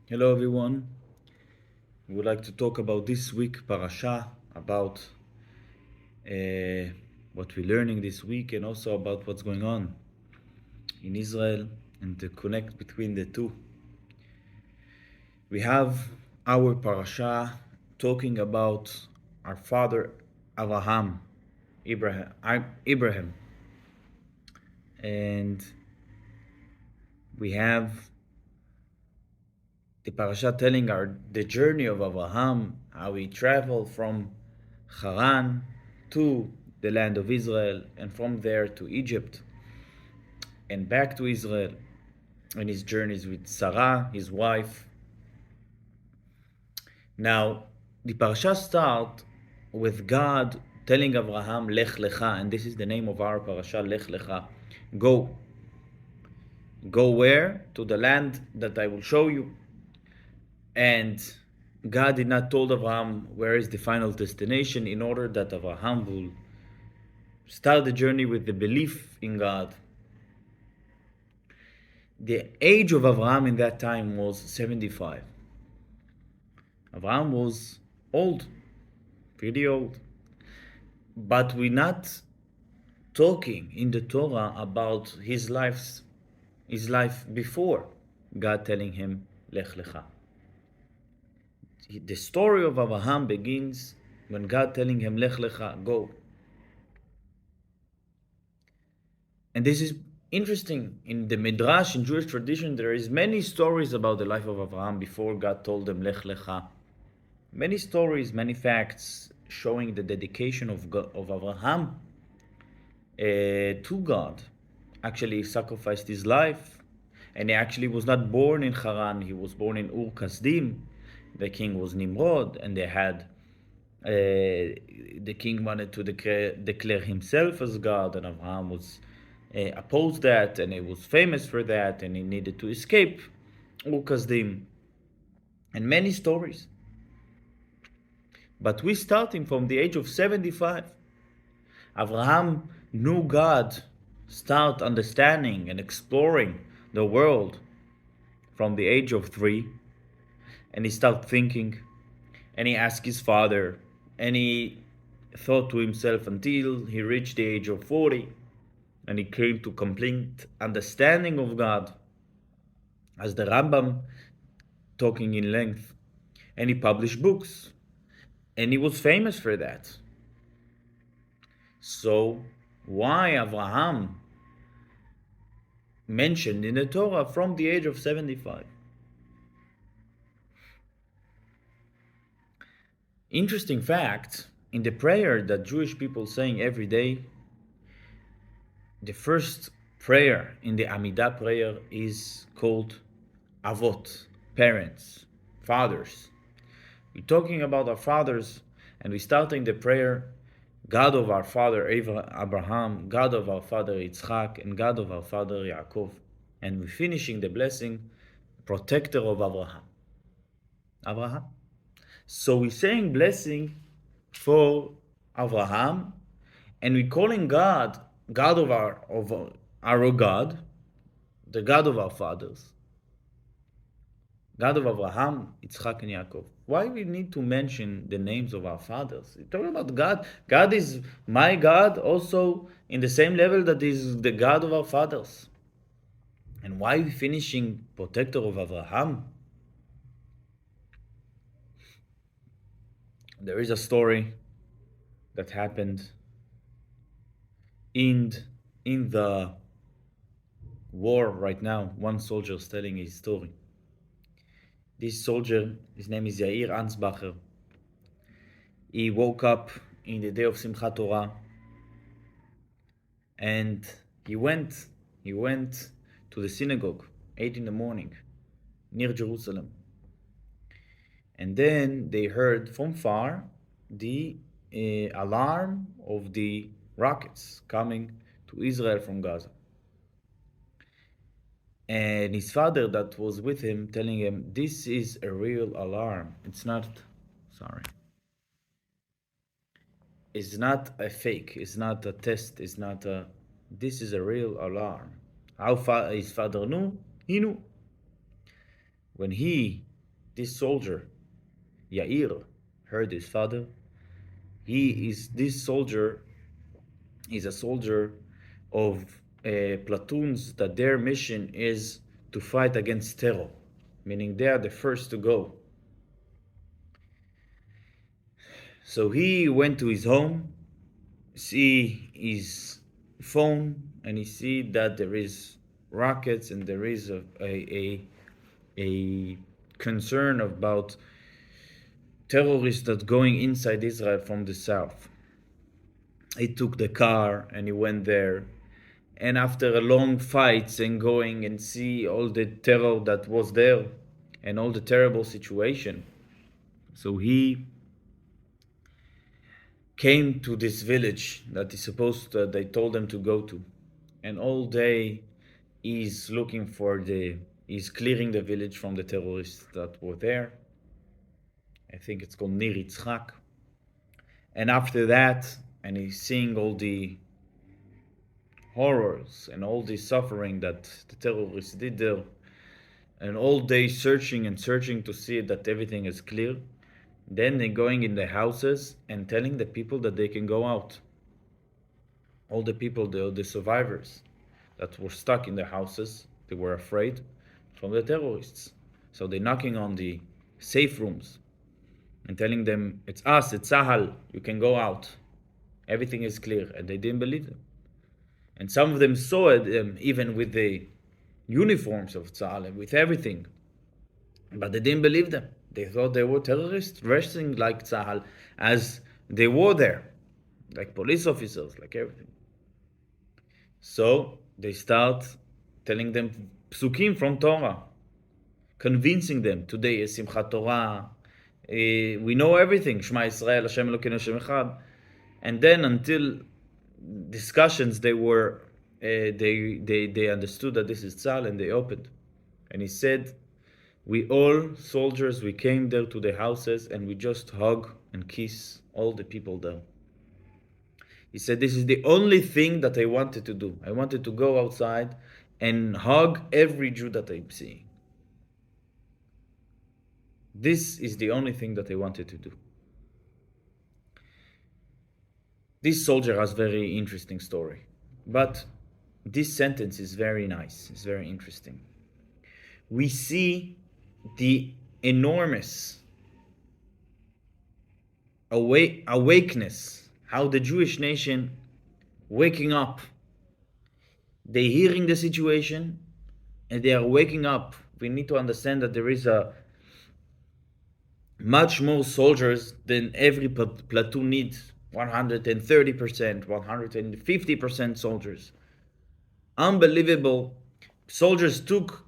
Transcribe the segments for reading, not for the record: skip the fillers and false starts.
Hello everyone. We would like to talk about this week parasha, about uh, what we're learning this week, and also about what's going on in Israel and to connect between the two. We have our parasha talking about our father Abraham, Abraham, and we have the parasha telling our the journey of Abraham, how he traveled from Haran to the land of Israel, and from there to Egypt, and back to Israel, and his journeys with Sarah, his wife. Now, the parasha starts with God telling Abraham, Lech lecha, and this is the name of our parasha, Lech lecha. Go. Go where? To the land that I will show you. And God did not told Abraham where is the final destination in order that Abraham will start the journey with the belief in God. The age of Abraham in that time was 75. Abraham was old, pretty old. But we're not talking in the Torah about his life before God telling him Lech Lecha. The story of Abraham begins when God telling him Lech Lecha, go. And this is interesting. In the Midrash, in Jewish tradition, there is many stories about the life of Abraham before God told him Lech Lecha. Many stories, many facts showing the dedication of Abraham to God. Actually, he sacrificed his life, and he actually was not born in Haran. He was born in Ur Kasdim. The king was Nimrod, and they had the king wanted to declare himself as God, and Abraham was opposed that, and he was famous for that, and he needed to escape Ur Kasdim, and many stories. But we starting from the age of 75. Abraham knew God, start understanding and exploring the world from the age of 3, and he started thinking, and he asked his father, and he thought to himself until he reached the age of 40, and he came to complete understanding of God, as the Rambam talking in length, and he published books, and he was famous for that. So why Abraham mentioned in the Torah from the age of 75? Interesting fact, in the prayer that Jewish people saying every day, the first prayer in the Amidah prayer is called Avot, parents, fathers. We're talking about our fathers, and we're starting the prayer, God of our father Abraham, God of our father Yitzchak, and God of our father Yaakov. And we're finishing the blessing, protector of Abraham. Abraham. So we're saying blessing for Abraham, and we're calling God, God of our God, the God of our fathers, God of Abraham, Yitzchak, and Yaakov. Why we need to mention the names of our fathers? We're talking about God. God is my God, also in the same level that is the God of our fathers. And why we finishing protector of Abraham? There is a story that happened in in the war right now. One soldier is telling his story. This soldier, his name is Yair Ansbacher. He woke up in the day of Simchat Torah, and he went to the synagogue 8 in the morning near Jerusalem. And then they heard from far the alarm of the rockets coming to Israel from Gaza. And his father that was with him telling him, this is a real alarm. It's not a fake, it's not a test, this is a real alarm. How far his father knew? He knew. When he This soldier, Yair, heard his father. This soldier is a soldier of platoons that their mission is to fight against terror, meaning they are the first to go. So he went to his home, see his phone, and he see that there is rockets and there is a concern about terrorists that going inside Israel from the south. He took the car and he went there. And after a long fights and going and see all the terror that was there and all the terrible situation, so he came to this village that they told him to go to, and all day he's clearing the village from the terrorists that were there. I think it's called Nir Yitzchak. And after that, and he's seeing all the horrors and all the suffering that the terrorists did there, and all day searching and searching to see that everything is clear. Then they're going in the houses and telling the people that they can go out. All the people, the survivors that were stuck in the houses, they were afraid from the terrorists. So they're knocking on the safe rooms and telling them, it's us, it's Sahal, you can go out. Everything is clear. And they didn't believe them. And some of them saw it even with the uniforms of Tzahal and with everything. But they didn't believe them. They thought they were terrorists dressing like Tzahal as they were there, like police officers, like everything. So they start telling them psukim from Torah, convincing them. Today is Simchat Torah. We know everything. Shema Yisrael, Hashem Elokeinu Hashem Echad. And then until discussions, they understood that this is Tzahal, and they opened. And he said, we all soldiers, we came there to the houses and we just hug and kiss all the people there. He said, this is the only thing that I wanted to do. I wanted to go outside and hug every Jew that I'm seeing. This is the only thing that I wanted to do. This soldier has a very interesting story. But this sentence is very nice. It's very interesting. We see the enormous awakeness, how the Jewish nation waking up. They're hearing the situation and they are waking up. We need to understand that there is a much more soldiers than every platoon needs. 130%, 150% soldiers. Unbelievable. Soldiers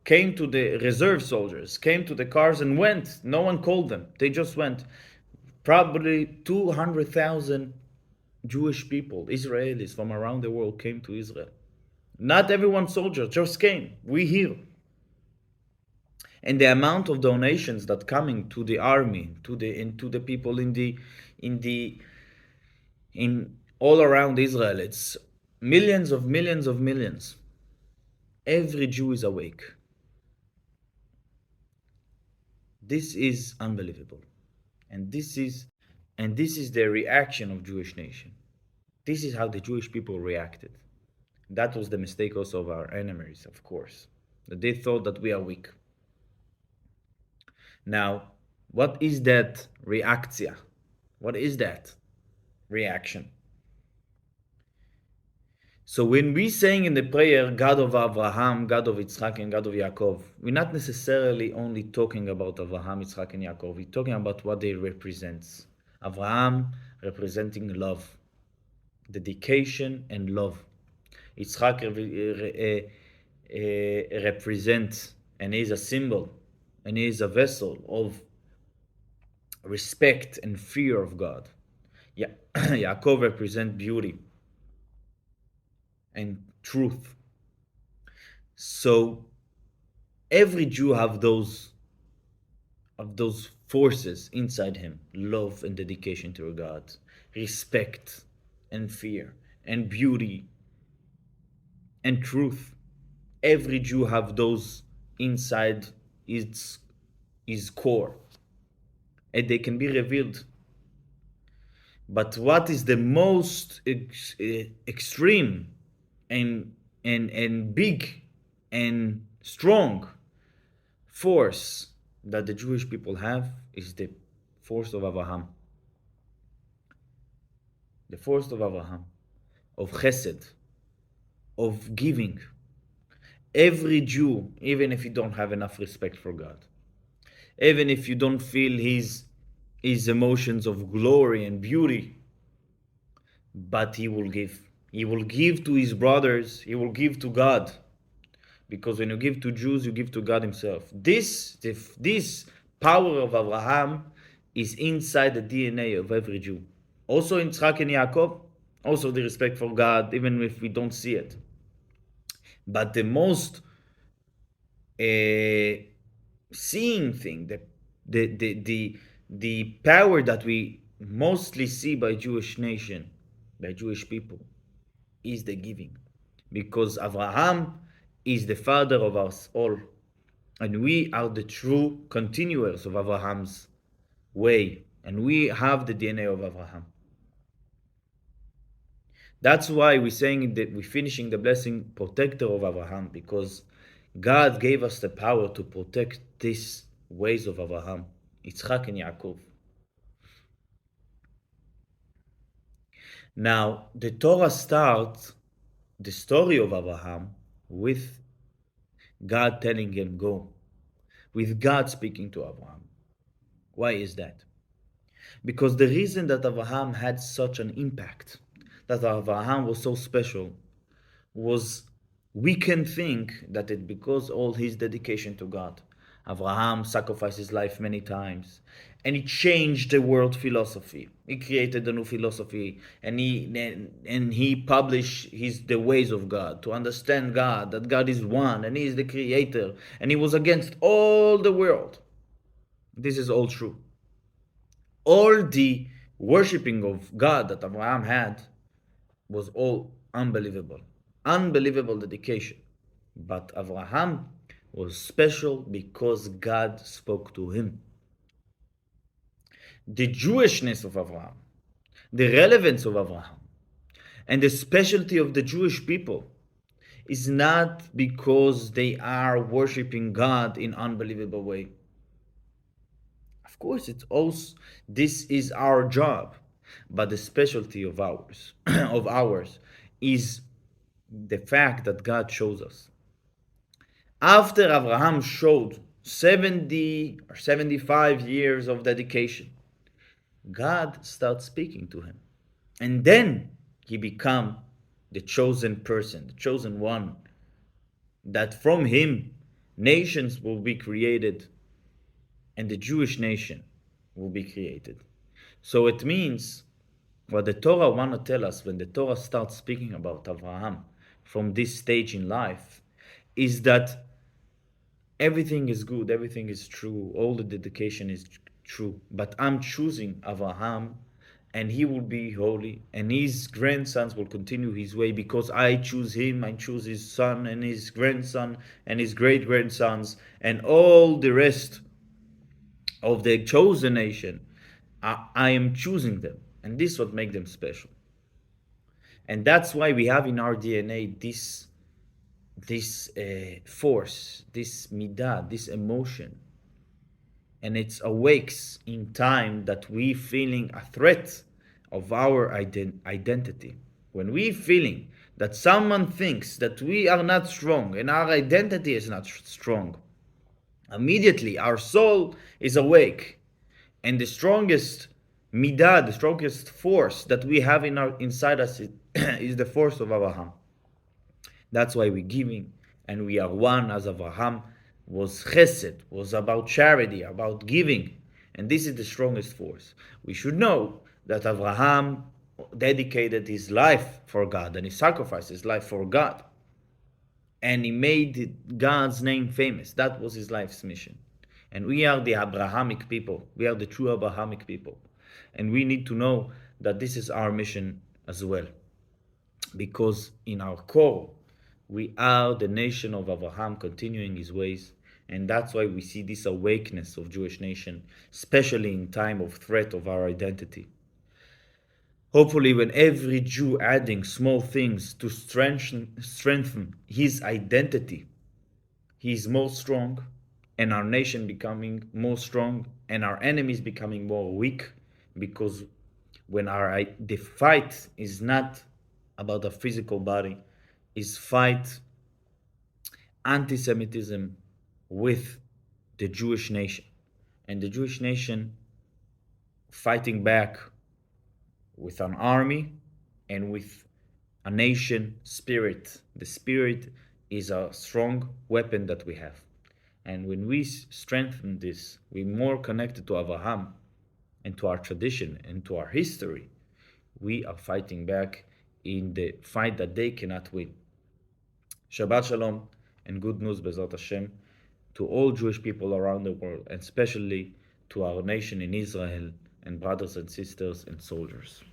came to the reserve soldiers, came to the cars and went. No one called them. They just went. Probably 200,000 Jewish people, Israelis from around the world came to Israel. Not everyone soldier, just came. We here. And the amount of donations that coming to the army, to the people in all around Israel, it's millions of millions of millions. Every Jew is awake. This is unbelievable. And this is the reaction of Jewish nation. This is how the Jewish people reacted. That was the mistake also of our enemies, of course. That they thought that we are weak. Now, what is that reactia? What is that reaction? So when we saying in the prayer, God of Abraham, God of Yitzchak, and God of Yaakov, we're not necessarily only talking about Abraham, Yitzchak, and Yaakov. We're talking about what they represent. Abraham representing love, dedication, and love. Yitzchak represents and is a symbol and is a vessel of respect and fear of God. Yaakov represents beauty and truth. So every Jew have those forces inside him: love and dedication to God, respect and fear, and beauty and truth. Every Jew have those inside his core, and they can be revealed. But what is the most extreme and and big and strong force that the Jewish people have is the force of Abraham, the force of Abraham, of Chesed, of giving. Every Jew, even if you don't have enough respect for God, even if you don't feel his emotions of glory and beauty, but he will give. He will give to his brothers, he will give to God. Because when you give to Jews, you give to God Himself. This power of Abraham is inside the DNA of every Jew. Also in Tzchak and Yaakov, also the respect for God, even if we don't see it. But the most seeing thing, the power that we mostly see by Jewish nation, by Jewish people, is the giving. Because Abraham is the father of us all. And we are the true continuers of Abraham's way. And we have the DNA of Abraham. That's why we're saying that we're finishing the blessing protector of Abraham, because God gave us the power to protect these ways of Abraham, Yitzchak and Yaakov. Now, the Torah starts the story of Abraham with God telling him, go, with God speaking to Abraham. Why is that? Because the reason that Abraham had such an impact, that Abraham was so special, was we can think that it because all his dedication to God. Abraham sacrificed his life many times, and he changed the world philosophy. He created a new philosophy, and he published the ways of God, to understand God, that God is one and He is the creator, and he was against all the world. This is all true. All the worshipping of God that Abraham had was all unbelievable. Unbelievable dedication. But Abraham was special because God spoke to him. The Jewishness of Abraham, the relevance of Abraham, and the specialty of the Jewish people is not because they are worshipping God in unbelievable way. Of course, it's also this is our job, but the specialty of ours of ours is the fact that God chose us. After Abraham showed 70 or 75 years of dedication, God starts speaking to him. And then he become the chosen person, the chosen one, that from him nations will be created and the Jewish nation will be created. So it means what the Torah want to tell us when the Torah starts speaking about Abraham from this stage in life is that everything is good, everything is true, all the dedication is true, but I'm choosing Abraham and he will be holy and his grandsons will continue his way because I choose him, I choose his son and his grandson and his great grandsons and all the rest of the chosen nation. I am choosing them, and this is what makes them special. And that's why we have in our DNA this force, this midah, this emotion, and it awakes in time that we feeling a threat of our identity. When we feeling that someone thinks that we are not strong and our identity is not strong, immediately our soul is awake, and the strongest midah, the strongest force that we have inside us is the force of Abraham. That's why we're giving, and we are one as Abraham was chesed, was about charity, about giving, and this is the strongest force. We should know that Abraham dedicated his life for God, and he sacrificed his life for God, and he made God's name famous. That was his life's mission. And we are the Abrahamic people. We are the true Abrahamic people. And we need to know that this is our mission as well. Because in our core, we are the nation of Abraham continuing his ways. And that's why we see this awakeness of Jewish nation, especially in time of threat of our identity. Hopefully, when every Jew adding small things to strengthen his identity, he is more strong, and our nation becoming more strong, and our enemies becoming more weak, because when the fight is not about a physical body, is fight anti-Semitism with the Jewish nation, and the Jewish nation fighting back with an army and with a nation spirit. The spirit is a strong weapon that we have. And when we strengthen this, we're more connected to Avraham and to our tradition and to our history. We are fighting back in the fight that they cannot win. Shabbat Shalom and good news, Bezrat Hashem, to all Jewish people around the world, and especially to our nation in Israel and brothers and sisters and soldiers.